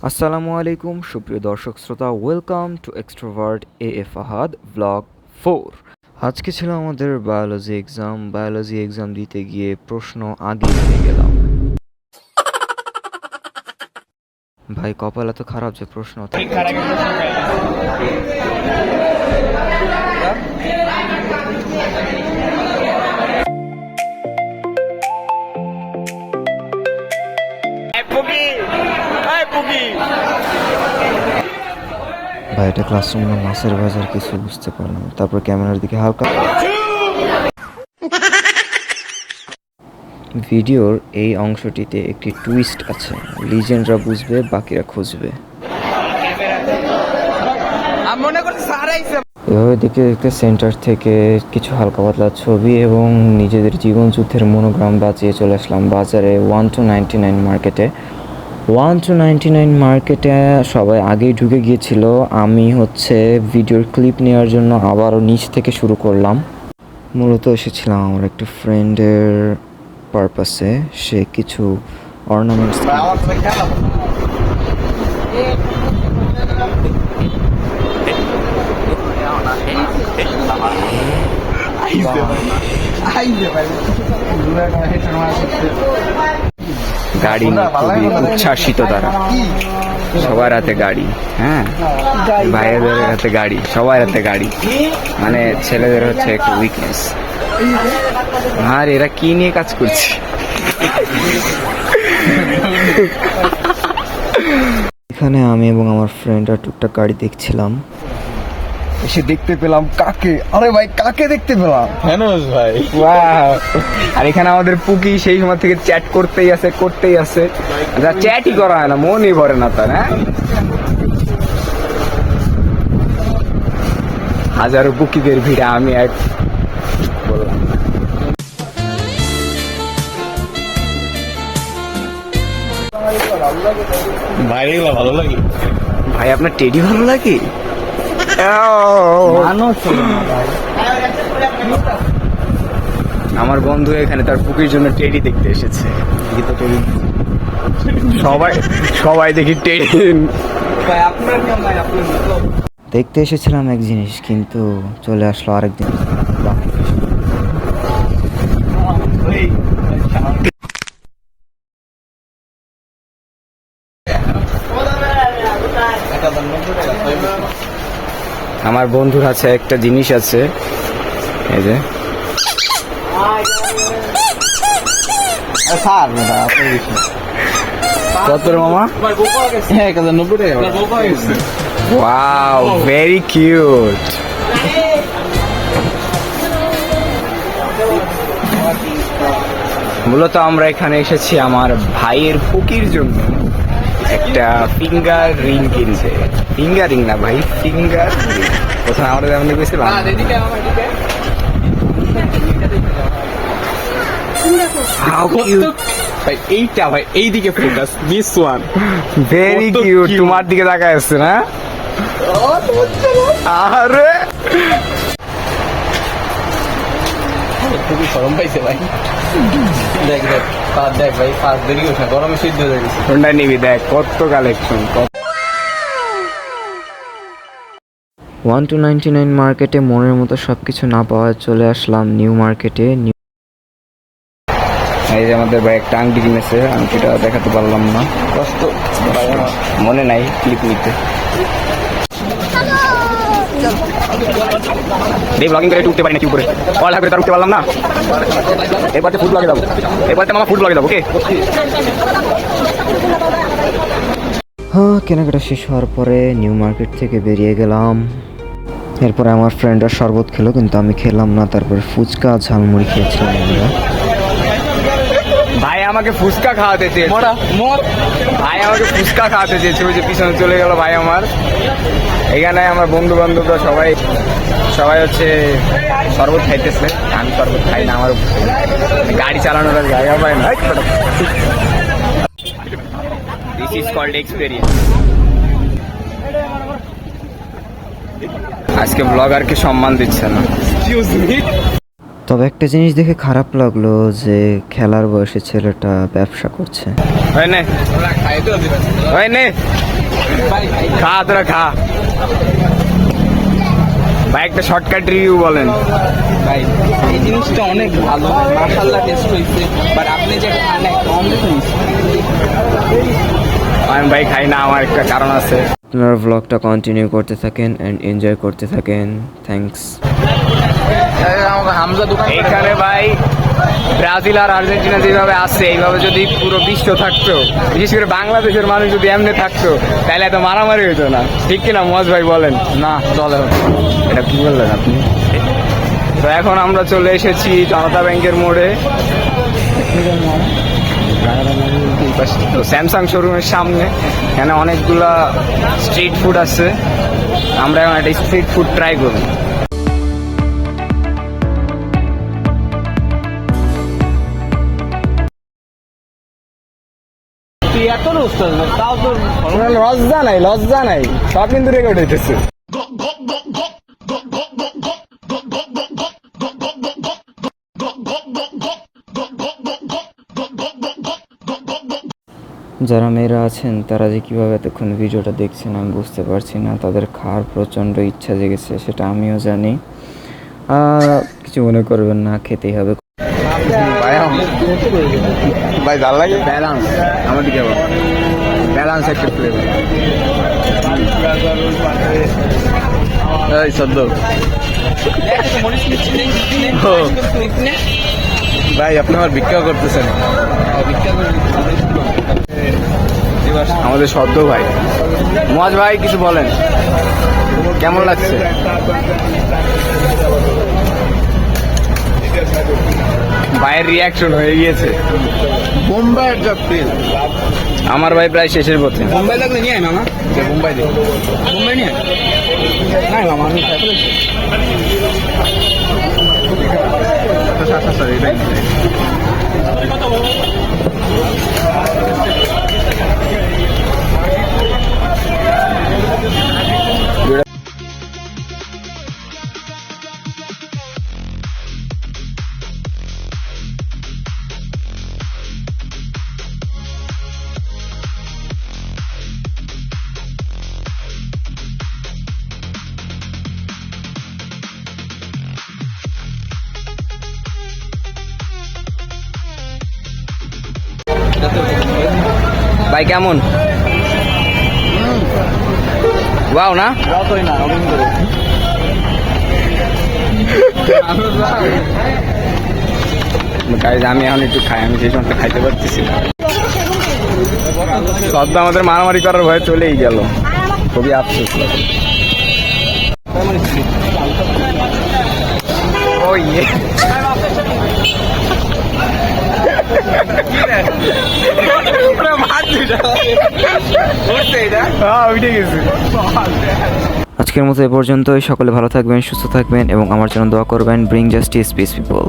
আসসালামু আলাইকুম সুপ্রিয় দর্শক শ্রোতা, welcome to extrovert AF Ahad blog 4। আজকে ছিল আমাদের বায়োলজি এক্সাম দিতে গিয়ে প্রশ্ন আগে পেয়ে গেলাম। ভাই কপাল এত খারাপ যে প্রশ্ন ভাই এটা ক্লাসরুম না মাছের বাজার, কিছু বুঝতে পারলাম। তারপর ক্যামেরার দিকে হালকা ভিডিওর এই অংশটিতে একটি টুইস্ট আছে, লিজেন্ডরা বুঝবে বাকিরা খুঁজবে। এভাবে দেখতে দেখতে সেন্টার থেকে কিছু হালকা পাতলা ছবি এবং নিজেদের জীবন যুদ্ধের মনোগ্রাম বাঁচিয়ে চলে আসলাম বাজারে 1299 মার্কেটে। 1299 মার্কেটে সবাই আগেই ঢুকে গিয়েছিল। আমি ভিডিওর ক্লিপ নেওয়ার জন্য আবারও নিচ থেকে শুরু করলাম। মূলত এসেছিলাম আমার একটা ফ্রেন্ডের পারপাসে, সে কিছু অর্নামেন্টস গাড়ি খুবই উচ্ছ্বাসিত তারা, সবার হাতে গাড়ি। হ্যাঁ, ভাইয়েদের হাতে গাড়ি, সবার হাতে গাড়ি, মানে ছেলেদের হচ্ছে একটু উইকনেস। আর এরা কি নিয়ে কাজ করছে? এখানে আমি এবং আমার ফ্রেন্ডরা টুকটাক গাড়ি দেখছিলাম, এসে দেখতে পেলাম কাকে। আরে ভাই, কাকে দেখতে পেলাম? ভাই ওয়াও! আর এখানে আমাদের পুকি সেই সময় থেকে চ্যাট করতেই আছে। যা চ্যাটই করা হয় না, মনই ভরে না তার। হ্যাঁ, হাজারো পুকিদের ভিড়ে আমি এক বললাম। ভালো লাগে ভাই, আপনার টেডি ভালো লাগে? আমার বন্ধু এখানে তার পুকির জন্য টেডি দেখতে এসেছে। সবাই দেখি টেডি দেখতে এসেছিলাম এক জিনিস, কিন্তু চলে আসলো আরেক জিনিস। আমার বন্ধুর আছে একটা জিনিস আছে, এই যে কত মামা? 1090 টাকা। Wow, very cute. মূলত আমরা এখানে এসেছি আমার ভাইয়ের ফুকির জন্য একটা ফিঙ্গার রিং কিনছে। ফিঙ্গার রিং না ভাই, ফিঙ্গার রিং। কোথায় আমরা যেমন গেছিলাম, এইটা ভাই, এইদিকে focus, this one very cute. তোমার দিকে তাকায় আসছে না? আরে খুবই গরম পাইছে ভাই। দেখ ভাই, পাঁচ দেরি হচ্ছে না, গরমে সিদ্ধ হয়ে গেছে। ঠান্ডা নিবি, দেখ কত কালেকশন। 1299 মার্কেটে মনের মতো সবকিছু না পাওয়া চলে আসলাম নিউ মার্কেটে। এই যে আমাদের ভাই একটা আংটি কিনেছে, আংটিটা দেখাতে পারলাম না, কষ্ট মনে নাই ক্লিপ নিতে। ব্লগিং করে উঠতে পারি নাকি উপরে, পড়ালেখা করে তার উঠতে পারলাম না। এরপরে ফুড ব্লগে যাবো, মামা ফুড ব্লগে যাবো। ওকে, হ্যাঁ, কেনাকাটা শেষ হওয়ার পরে নিউ মার্কেট থেকে বেরিয়ে গেলাম। এরপরে আমার ফ্রেন্ডরা শরবত খেলো, কিন্তু আমি খেলাম না। তারপরে ফুচকা ঝালমুড়ি খেয়েছিলাম আমরা। ভাই আমাকে ফুচকা খাওয়াতে চেয়েছে, ওই যে পিছনে চলে গেল ভাই আমার। এখানে আমার বন্ধু বান্ধবরা সবাই শরবত খাইতেছে। আমি শরবত খাই না, আমার গাড়ি চালানোর জায়গা পাই না। This is called experience. আজকে ব্লগারকে সম্মান দিচ্ছে না। তবে একটা জিনিস দেখে খারাপ লাগলো যে খেলার বয়সে ছেলেটা ব্যবসা করছে। খা তোরা খা ভাই, একটা শর্টকাট রিভিউ বলেন। ভাই এই জিনিসটা অনেক ভালো, মাশাআল্লাহ টেস্ট হয়েছে, বাট আপনি যে খান না একটু অমৃত মিস। আমি ভাই খাই না, আমার একটা কারণ আছে। আপনারা ব্লগটা কন্টিনিউ করতে থাকেন অ্যান্ড এনজয় করতে থাকেন। থ্যাঙ্কস। হামজা দোকান এখানে ভাই ব্রাজিল আর আর্জেন্টিনা যেভাবে আছে, এইভাবে যদি পুরো বিশ্ব থাকতো, বিশেষ করে বাংলাদেশের মানুষ যদি এমনি থাকতো, তাহলে এত মারামারি হতো না, ঠিক কিনা মজ ভাই বলেন? না চলে। এটা কি বললেন আপনি? তো এখন আমরা চলে এসেছি জনতা ব্যাংকের মোড়ে, তো স্যামসাং শোরুমের সামনে। এখানে অনেকগুলা স্ট্রিট ফুড আছে, আমরা এখন একটা স্ট্রিট ফুড ট্রাই করব। এত রোস্ট তাও তো লজ্জা নাই, লজ্জা নাই, সব কিন্তু রেকর্ড হইতেছে। যারা মেয়েরা আছেন তারা যে কীভাবে এতক্ষণ ভিডিওটা দেখছেন আমি বুঝতে পারছি না। তাদের খাওয়ার প্রচণ্ড ইচ্ছা জেগেছে, সেটা আমিও জানি। কিছু মনে করবেন না, খেতেই হবে। ভাই ভালো লাগে ব্যালেন্স, আমার দিকে ব্যালেন্স একটা ফ্লেভার। এই সদ্য ভাই, আপনি আমার ভিক্ষা করতেছেন। আমাদের সদ্য ভাই, মজ ভাই কিছু বলেন, কেমন লাগছে? ভাইয়ের রিয়াকশন হয়ে গিয়েছে। বোম্বাইয়ের যা ফিল। আমার ভাই প্রায় শেষের পথে। মুম্বাই লাগলে নিয়ে আয় মামা। মুম্বাই দিই, মুম্বাই নিয়ে নাই মামা, আমি খাই ফেলেছি। ভাই কেমন? ওয়াও না? যতই না ওরকম করে গাইজ আমি এখন একটু খাই, আমি সেই সময়টা খাইতে পারতেছি না। সদ্য আমাদের মারামারি করার ভয়ে চলেই গেল, খুবই আফসোস লাগে। ও ইয়ে, আজকের মতো এ পর্যন্তই। সকলে ভালো থাকবেন, সুস্থ থাকবেন এবং আমার জন্য দোয়া করবেন। Bring justice, piece people.